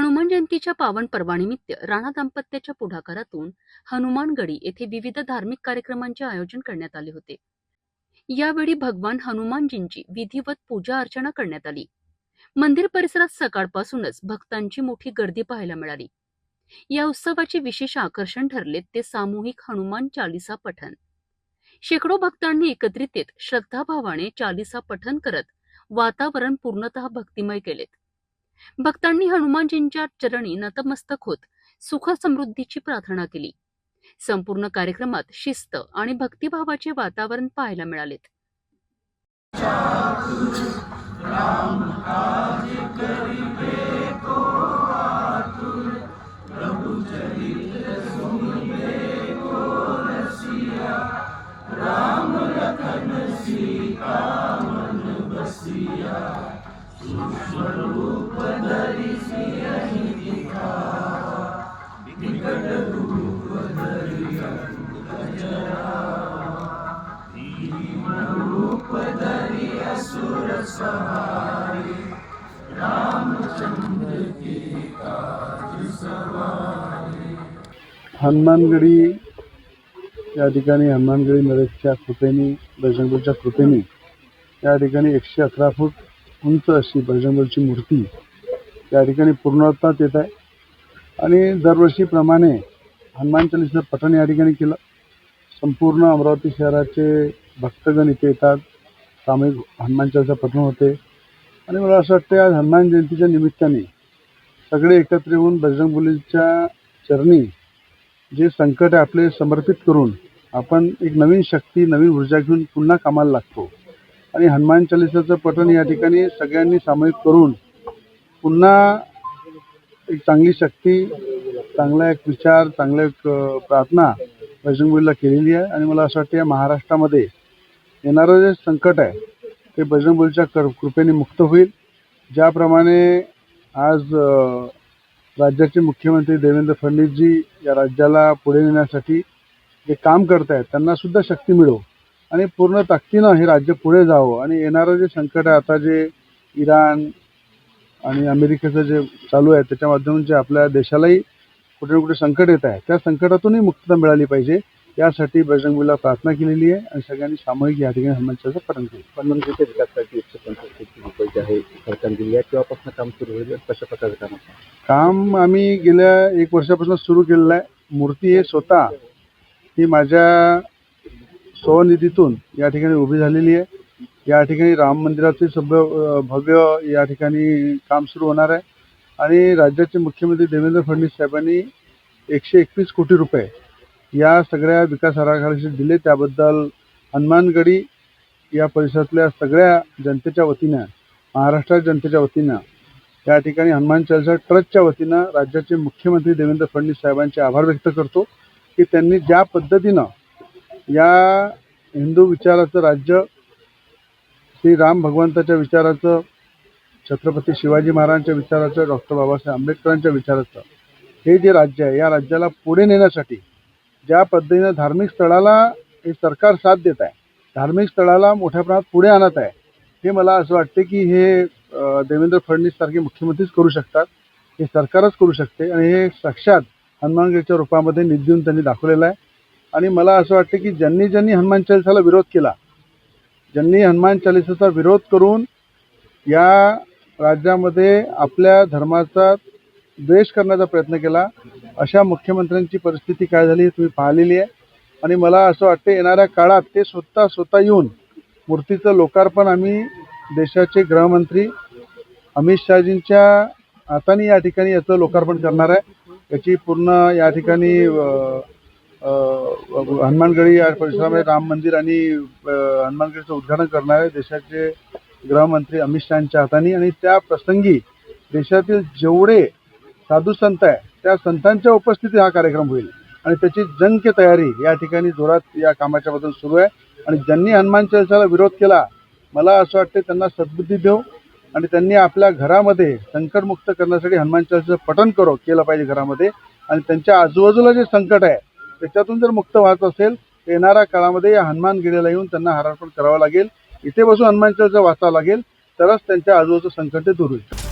हनुमान जयंतीच्या पावन पर्वानिमित्त राणा दाम्पत्याच्या पुढाकारातून हनुमानगडी येथे विविध धार्मिक कार्यक्रमांचे आयोजन करण्यात आले होते। यावेळी भगवान हनुमानजींची विधिवत पूजा अर्चना करण्यात आली। मंदिर परिसरात सकाळपासूनच भक्तांची मोठी गर्दी पाहायला मिळाली। या उत्सवाचे विशेष आकर्षण ठरले ते सामूहिक हनुमान चालीसा पठण। शेकडो भक्तांनी एकत्रित येत श्रद्धाभावाने चालीसा पठण करत वातावरण पूर्णतः भक्तिमय केलेत। भक्तांनी हनुमानजींच्या चरणी नतमस्तक होत सुख समृद्धीची प्रार्थना केली। संपूर्ण कार्यक्रमात शिस्त आणि भक्तिभावाचे वातावरण पाहायला मिळालेत। हनुमानगडी या ठिकाणी हनुमानगडी नरेशच्या कृपेने बजरंगबलीच्या कृपेने या ठिकाणी 111 फूट उंच अशी बजरंगबलीची मूर्ती या ठिकाणी पूर्णत्वात येत आहे। आणि दरवर्षीप्रमाणे हनुमान चालीसा पठण या ठिकाणी केलं। संपूर्ण अमरावती शहराचे भक्तगण इथे येतात, सामूहिक हनुमान चालीसा पठण होते। आणि मला असं वाटतं आज हनुमान जयंतीच्या निमित्ताने सगळे एकत्र येऊन बजरंगबलीच्या चरणी जे संकट आपले समर्पित करून आपण एक नवीन शक्ती नवीन ऊर्जा घेऊन पुन्हा कामाला लागतो। आणि हनुमान चालीसाचं पठण या ठिकाणी सगळ्यांनी सामूहिक करून पुन्हा एक चांगली शक्ती, चांगला एक विचार, चांगला एक प्रार्थना बजरंगबलीला केलेली आहे। आणि मला असं वाटतं या महाराष्ट्रामध्ये येणारं जे संकट आहे ते बजरंगबलीच्या कृपेने मुक्त होईल। ज्याप्रमाणे आज राज्याचे मुख्यमंत्री देवेंद्र फडणवीसजी या राज्याला पुढे नेण्यासाठी जे काम करत आहेत त्यांना सुद्धा शक्ती मिळो आणि पूर्ण ताकदीनं हे राज्य पुढे जावं। आणि येणारं जे संकट आहे आता जे इराण आणि अमेरिकेचं जे चालू आहे त्याच्या माध्यमातून जे आपल्या देशालाही कुठे ना कुठे संकट येत आहे त्या संकटातूनही मुक्तता मिळाली पाहिजे यासाठी बजरंगबलीला प्रार्थना केलेली आहे। आणि सगळ्यांनी सामूहिक या ठिकाणी हनुमान चालीसा पठण केलं। हनुमानगडीच्या विकासासाठी 165 कोटी रुपये जे आहे सरकारने दिली आहे तेव्हापासून काम सुरू होईल। कशा प्रकारचं काम आम्ही गेल्या 1 वर्षापासून सुरू केलेलं आहे। मूर्ती हे स्वतः ही माझ्या स्वनिधीतून या ठिकाणी उभी झालेली आहे। या ठिकाणी राम मंदिराचे भव्य या ठिकाणी काम सुरू होणार आहे। आणि राज्याचे मुख्यमंत्री देवेंद्र फडणवीस साहेबांनी 121 कोटी रुपये या सगळ्या विकास आराखड्याचे दिले। त्याबद्दल हनुमानगडी या परिसरातल्या सगळ्या जनतेच्या वतीनं, महाराष्ट्राच्या जनतेच्या वतीनं या ठिकाणी हनुमान चालीसा ट्रस्टच्या वतीनं राज्याचे मुख्यमंत्री देवेंद्र फडणवीस साहेबांचे आभार व्यक्त करतो की त्यांनी ज्या पद्धतीनं या हिंदू विचाराचं राज्य, श्रीराम भगवंताच्या विचाराचं, छत्रपती शिवाजी महाराजांच्या विचाराचं, डॉक्टर बाबासाहेब आंबेडकरांच्या विचाराचं हे जे राज्य आहे या राज्याला पुढे नेण्यासाठी ज्या पद्धतीनं धार्मिक स्थळाला हे सरकार साथ देत आहे, धार्मिक स्थळाला मोठ्या प्रमाणात पुढे आणत आहे, हे मला असं वाटते की हे देवेंद्र फडणवीस सारखे मुख्यमंत्रीच करू शकतात, हे सरकारच करू शकते। आणि हे साक्षात हनुमानगडीच्या रूपामध्ये निधी देऊन त्यांनी दाखवलेलं आहे। आणि मला असं वाटतं की ज्यांनी हनुमान चालीसाला विरोध केला, ज्यांनी हनुमान चालीसाचा विरोध करून या राज्यामध्ये आपल्या धर्माचा द्वेष करण्याचा प्रयत्न केला, अशा मुख्यमंत्र्यांची परिस्थिती काय झाली तुम्ही पाहिलेली आहे। आणि मला असं वाटतं येणाऱ्या काळात ते स्वतः येऊन मूर्तीचं लोकार्पण आम्ही देशाचे गृहमंत्री अमित शहाजींच्या हाताने या ठिकाणी याचं लोकार्पण करणार आहे। याची पूर्ण या ठिकाणी हनुमानगडी या परिसरामध्ये राम मंदिर आणि हनुमानगडीचं उद्घाटन करणार आहे देशाचे गृहमंत्री अमित शहांच्या हाताने। आणि त्या प्रसंगी देशातील जेवढे साधू संत आहे त्या संतांच्या उपस्थितीत हा कार्यक्रम होईल आणि त्याची जंगी तयारी या ठिकाणी जोरात या कामाच्या बद्दल सुरू आहे। आणि ज्यांनी हनुमान चालीसाला विरोध केला मला असं वाटतं त्यांना सद्बुद्धी देऊ आणि त्यांनी आपल्या घरामध्ये संकटमुक्त करण्यासाठी हनुमान चालीसाचं पठण केलं पाहिजे घरामध्ये। आणि त्यांच्या आजूबाजूला जे संकट आहे त्याच्यातून जर मुक्त व्हायचं असेल तर येणाऱ्या काळामध्ये या हनुमानगडीला येऊन त्यांना हारार्पण करावं लागेल, इथे बसून हनुमान चालीसा वाचावं लागेल, तरच त्यांच्या आजूबाजूचं संकट दूर होईल।